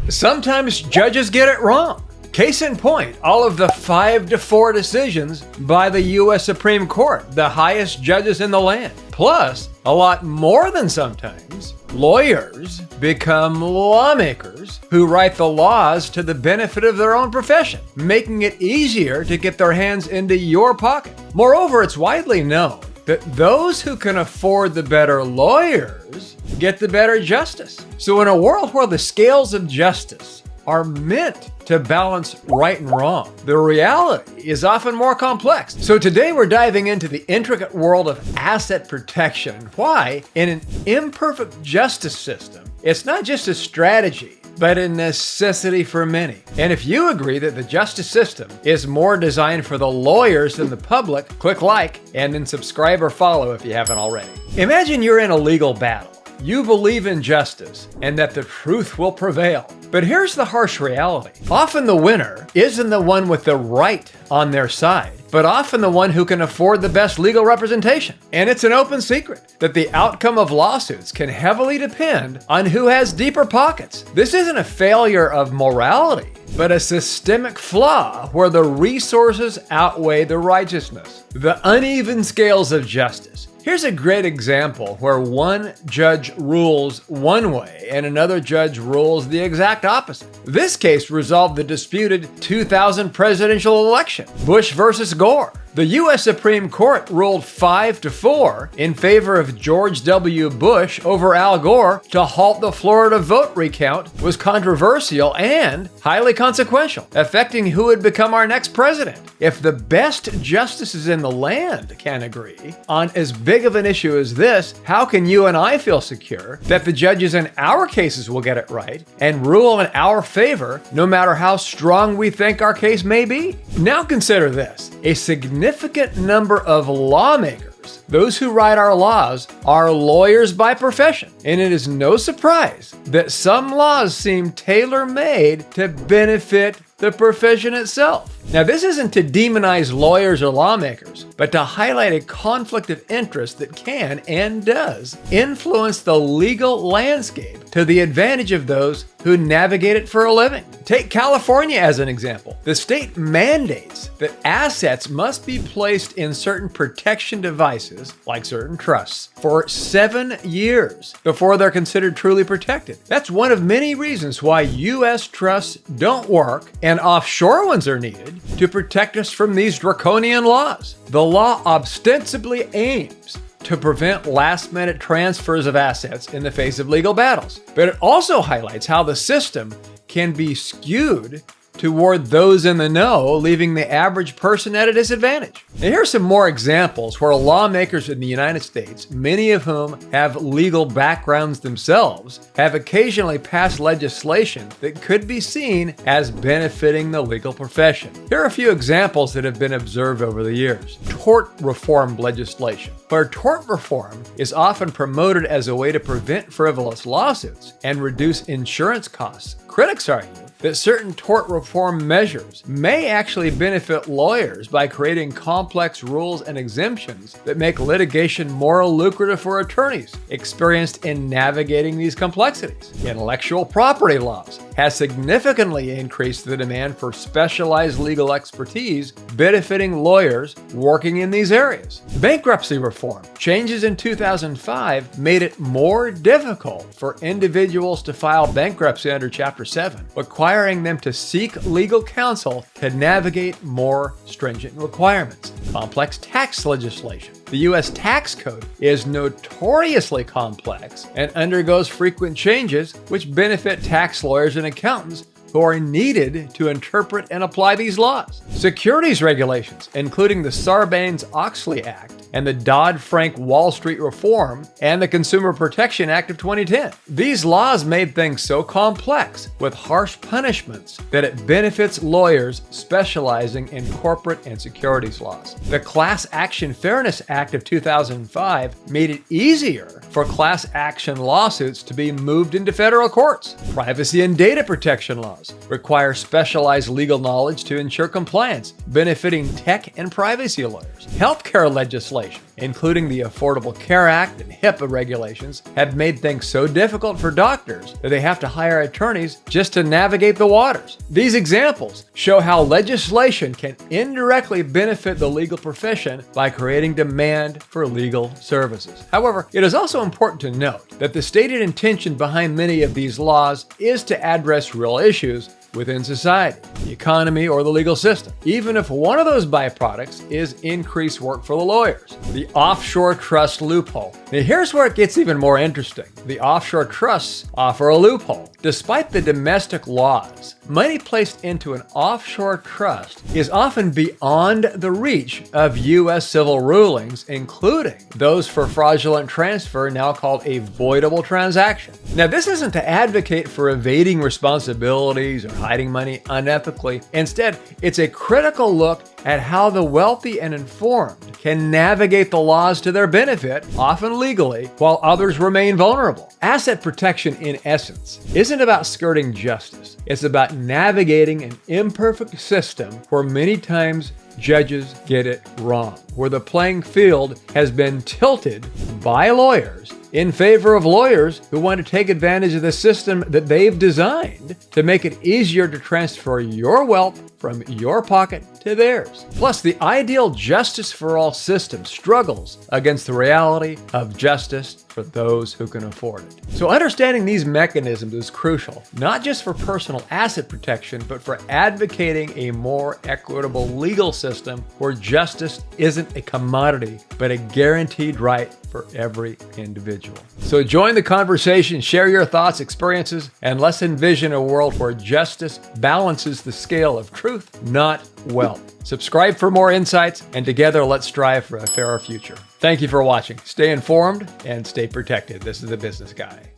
Sometimes judges get it wrong. Case in point, all of the 5-4 decisions by the U.S. Supreme Court, the highest judges in the land. Plus, a lot more than sometimes, lawyers become lawmakers who write the laws to the benefit of their own profession, making it easier to get their hands into your pocket. Moreover, it's widely known that those who can afford the better lawyers get the better justice. So in a world where the scales of justice are meant to balance right and wrong, the reality is often more complex. So today we're diving into the intricate world of asset protection and why, in an imperfect justice system, it's not just a strategy, but a necessity for many. And if you agree that the justice system is more designed for the lawyers than the public, click like and then subscribe or follow if you haven't already. Imagine you're in a legal battle. You believe in justice and that the truth will prevail. But here's the harsh reality. Often the winner isn't the one with the right on their side, but often the one who can afford the best legal representation. And it's an open secret that the outcome of lawsuits can heavily depend on who has deeper pockets. This isn't a failure of morality, but a systemic flaw where the resources outweigh the righteousness. The uneven scales of justice. Here's a great example where one judge rules one way and another judge rules the exact opposite. This case resolved the disputed 2000 presidential election, Bush versus Gore. The U.S. Supreme Court ruled 5-4 in favor of George W. Bush over Al Gore. To halt the Florida vote recount was controversial and highly consequential, affecting who would become our next president. If the best justices in the land can agree on as big of an issue as this, how can you and I feel secure that the judges in our cases will get it right and rule in our favor, no matter how strong we think our case may be? Now consider this. A significant number of lawmakers, those who write our laws, are lawyers by profession. And it is no surprise that some laws seem tailor-made to benefit the profession itself. Now, this isn't to demonize lawyers or lawmakers, but to highlight a conflict of interest that can and does influence the legal landscape to the advantage of those who navigate it for a living. Take California as an example. The state mandates that assets must be placed in certain protection devices, like certain trusts, for 7 years before they're considered truly protected. That's one of many reasons why U.S. trusts don't work and offshore ones are needed to protect us from these draconian laws. The law ostensibly aims to prevent last-minute transfers of assets in the face of legal battles. But it also highlights how the system can be skewed toward those in the know, leaving the average person at a disadvantage. And here are some more examples where lawmakers in the United States, many of whom have legal backgrounds themselves, have occasionally passed legislation that could be seen as benefiting the legal profession. Here are a few examples that have been observed over the years. Tort reform legislation, where tort reform is often promoted as a way to prevent frivolous lawsuits and reduce insurance costs. Critics argue that certain tort reform measures may actually benefit lawyers by creating complex rules and exemptions that make litigation more lucrative for attorneys experienced in navigating these complexities. Intellectual property laws has significantly increased the demand for specialized legal expertise, benefiting lawyers working in these areas. Bankruptcy reform changes in 2005 made it more difficult for individuals to file bankruptcy under Chapter 7, requiring them to seek legal counsel to navigate more stringent requirements. Complex tax legislation. The U.S. tax code is notoriously complex and undergoes frequent changes which benefit tax lawyers and accountants who are needed to interpret and apply these laws. Securities regulations, including the Sarbanes-Oxley Act and the Dodd-Frank Wall Street Reform and the Consumer Protection Act of 2010. These laws made things so complex with harsh punishments that it benefits lawyers specializing in corporate and securities laws. The Class Action Fairness Act of 2005 made it easier for class action lawsuits to be moved into federal courts. Privacy and data protection laws require specialized legal knowledge to ensure compliance, benefiting tech and privacy lawyers. Healthcare legislation legislation, including the Affordable Care Act and HIPAA regulations, have made things so difficult for doctors that they have to hire attorneys just to navigate the waters. These examples show how legislation can indirectly benefit the legal profession by creating demand for legal services. However, it is also important to note that the stated intention behind many of these laws is to address real issues within society, the economy, or the legal system, even if one of those byproducts is increased work for the lawyers. The offshore trust loophole. Now here's where it gets even more interesting. The offshore trusts offer a loophole. Despite the domestic laws, money placed into an offshore trust is often beyond the reach of U.S. civil rulings, including those for fraudulent transfer, now called a voidable transaction. Now, this isn't to advocate for evading responsibilities or hiding money unethically. Instead, it's a critical look at how the wealthy and informed can navigate the laws to their benefit, often legally, while others remain vulnerable. Asset protection, in essence, isn't about skirting justice. It's about navigating an imperfect system where many times judges get it wrong, where the playing field has been tilted by lawyers in favor of lawyers who want to take advantage of the system that they've designed to make it easier to transfer your wealth from your pocket to theirs. Plus, the ideal justice for all system struggles against the reality of justice for those who can afford it. So understanding these mechanisms is crucial, not just for personal asset protection, but for advocating a more equitable legal system where justice isn't a commodity, but a guaranteed right for every individual. So join the conversation, share your thoughts, experiences, and let's envision a world where justice balances the scale of truth, not wealth. Subscribe for more insights, and together let's strive for a fairer future. Thank you for watching. Stay informed and stay protected. This is The Business Guy.